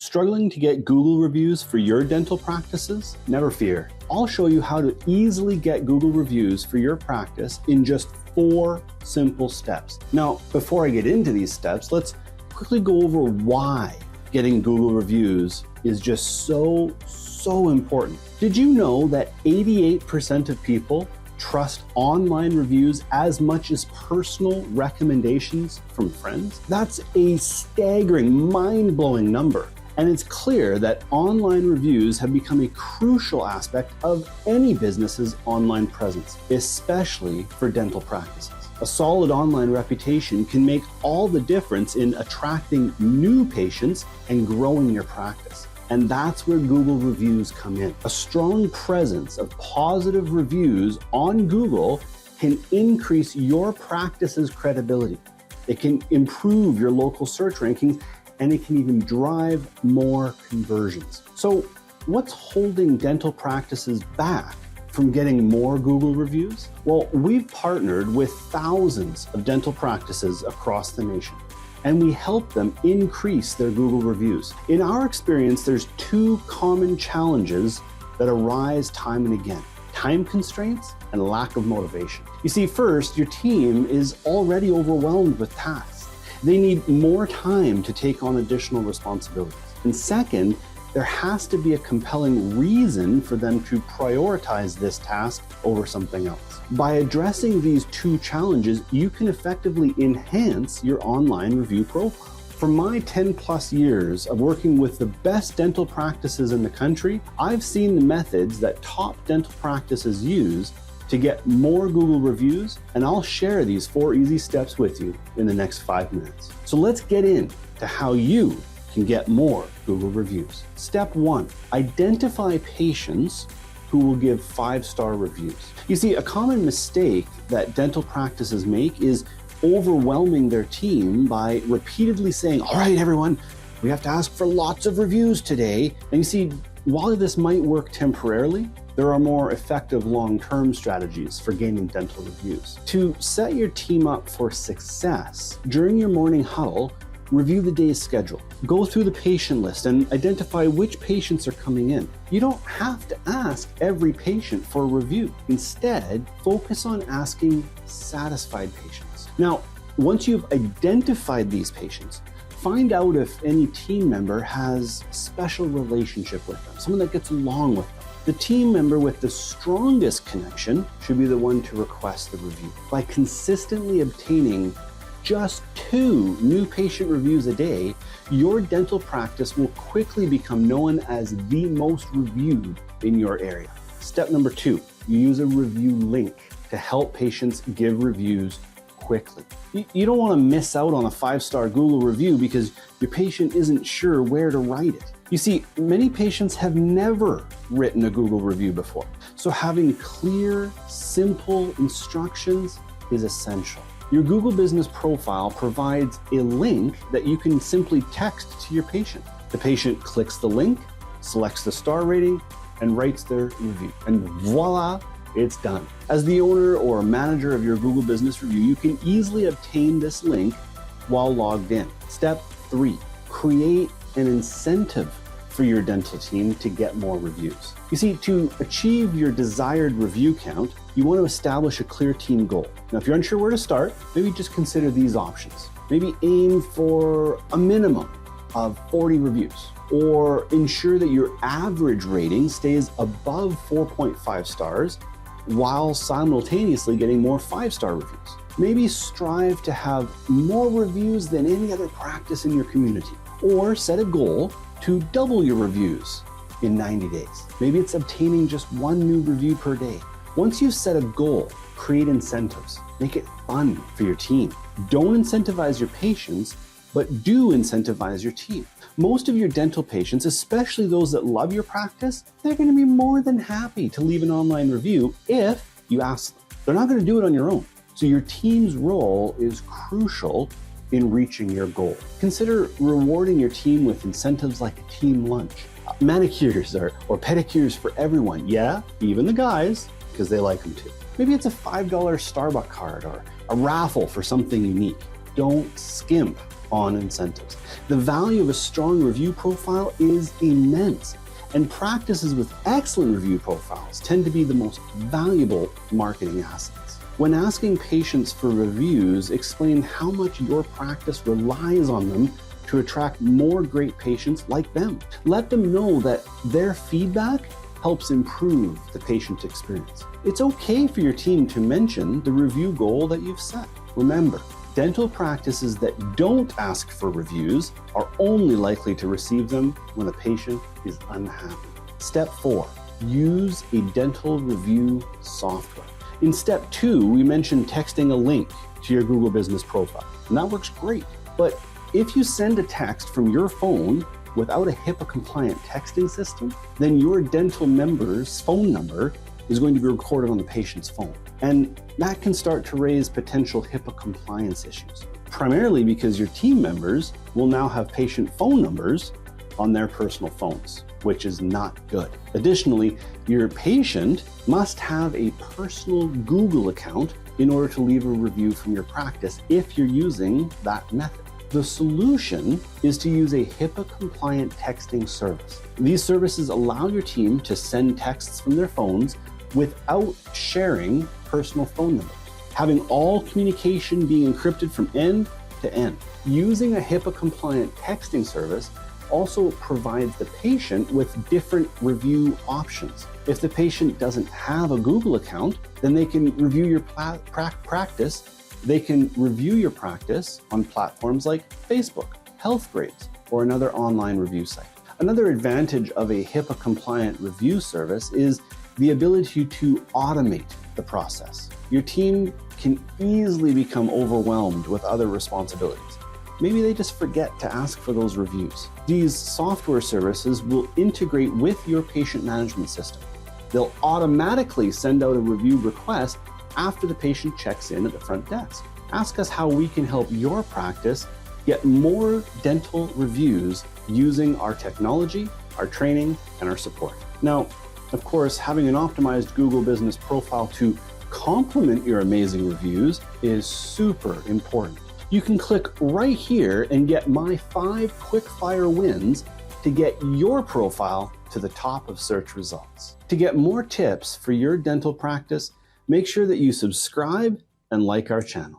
Struggling to get Google reviews for your dental practices? Never fear. I'll show you how to easily get Google reviews for your practice in just 4 simple steps. Now, before I get into these steps, let's quickly go over why getting Google reviews is just so important. Did you know that 88% of people trust online reviews as much as personal recommendations from friends? That's a staggering, mind-blowing number. And it's clear that online reviews have become a crucial aspect of any business's online presence, especially for dental practices. A solid online reputation can make all the difference in attracting new patients and growing your practice. And that's where Google reviews come in. A strong presence of positive reviews on Google can increase your practice's credibility. It can improve your local search rankings, and it can even drive more conversions. So what's holding dental practices back from getting more Google reviews? Well, we've partnered with thousands of dental practices across the nation, and we help them increase their Google reviews. In our experience, there's 2 common challenges that arise time and again: time constraints and lack of motivation. You see, first, your team is already overwhelmed with tasks. They need more time to take on additional responsibilities. And second, there has to be a compelling reason for them to prioritize this task over something else. By addressing these 2 challenges, you can effectively enhance your online review profile. For my 10+ years of working with the best dental practices in the country, I've seen the methods that top dental practices use to get more Google reviews, and I'll share these 4 easy steps with you in the next 5 minutes. So let's get into how you can get more Google reviews. Step 1, identify patients who will give 5-star reviews. You see, a common mistake that dental practices make is overwhelming their team by repeatedly saying, "All right, everyone, we have to ask for lots of reviews today." And you see, while this might work temporarily, there are more effective long-term strategies for gaining dental reviews. To set your team up for success, during your morning huddle, review the day's schedule. Go through the patient list and identify which patients are coming in. You don't have to ask every patient for a review. Instead, focus on asking satisfied patients. Now, once you've identified these patients, find out if any team member has a special relationship with them, someone that gets along with them. The team member with the strongest connection should be the one to request the review. By consistently obtaining just 2 new patient reviews a day, your dental practice will quickly become known as the most reviewed in your area. Step number 2, you use a review link to help patients give reviews quickly. You don't want to miss out on a 5-star Google review because your patient isn't sure where to write it. You see, many patients have never written a Google review before, so having clear, simple instructions is essential. Your Google Business Profile provides a link that you can simply text to your patient. The patient clicks the link, selects the star rating, and writes their review. And voila, it's done. As the owner or manager of your Google Business Review, you can easily obtain this link while logged in. Step 3, create an incentive for your dental team to get more reviews. You see, to achieve your desired review count, you want to establish a clear team goal. Now, if you're unsure where to start, maybe just consider these options. Maybe aim for a minimum of 40 reviews, or ensure that your average rating stays above 4.5 stars while simultaneously getting more 5-star reviews. Maybe strive to have more reviews than any other practice in your community, or set a goal to double your reviews in 90 days. Maybe it's obtaining just 1 new review per day. Once you've set a goal, create incentives. Make it fun for your team. Don't incentivize your patients, but do incentivize your team. Most of your dental patients, especially those that love your practice, they're going to be more than happy to leave an online review if you ask them. They're not going to do it on your own. So your team's role is crucial in reaching your goal. Consider rewarding your team with incentives like a team lunch, manicures or pedicures for everyone. Yeah, even the guys, because they like them too. Maybe it's a $5 Starbucks card or a raffle for something unique. Don't skimp on incentives. The value of a strong review profile is immense, and practices with excellent review profiles tend to be the most valuable marketing assets. When asking patients for reviews, explain how much your practice relies on them to attract more great patients like them. Let them know that their feedback helps improve the patient experience. It's okay for your team to mention the review goal that you've set. Remember, dental practices that don't ask for reviews are only likely to receive them when a patient is unhappy. Step 4, use a dental review software. In step 2, we mentioned texting a link to your Google Business profile, and that works great. But if you send a text from your phone without a HIPAA-compliant texting system, then your dental member's phone number is going to be recorded on the patient's phone. And that can start to raise potential HIPAA compliance issues, primarily because your team members will now have patient phone numbers on their personal phones, which is not good. Additionally, your patient must have a personal Google account in order to leave a review from your practice if you're using that method. The solution is to use a HIPAA-compliant texting service. These services allow your team to send texts from their phones without sharing personal phone numbers, having all communication being encrypted from end to end. Using a HIPAA-compliant texting service also provides the patient with different review options. If the patient doesn't have a Google account, then they can review your practice. They can review your practice on platforms like Facebook, Healthgrades, or another online review site. Another advantage of a HIPAA-compliant review service is the ability to automate the process. Your team can easily become overwhelmed with other responsibilities. Maybe they just forget to ask for those reviews. These software services will integrate with your patient management system. They'll automatically send out a review request after the patient checks in at the front desk. Ask us how we can help your practice get more dental reviews using our technology, our training, and our support. Now, of course, having an optimized Google Business profile to complement your amazing reviews is super important. You can click right here and get my 5 quick-fire wins to get your profile to the top of search results. To get more tips for your dental practice, make sure that you subscribe and like our channel.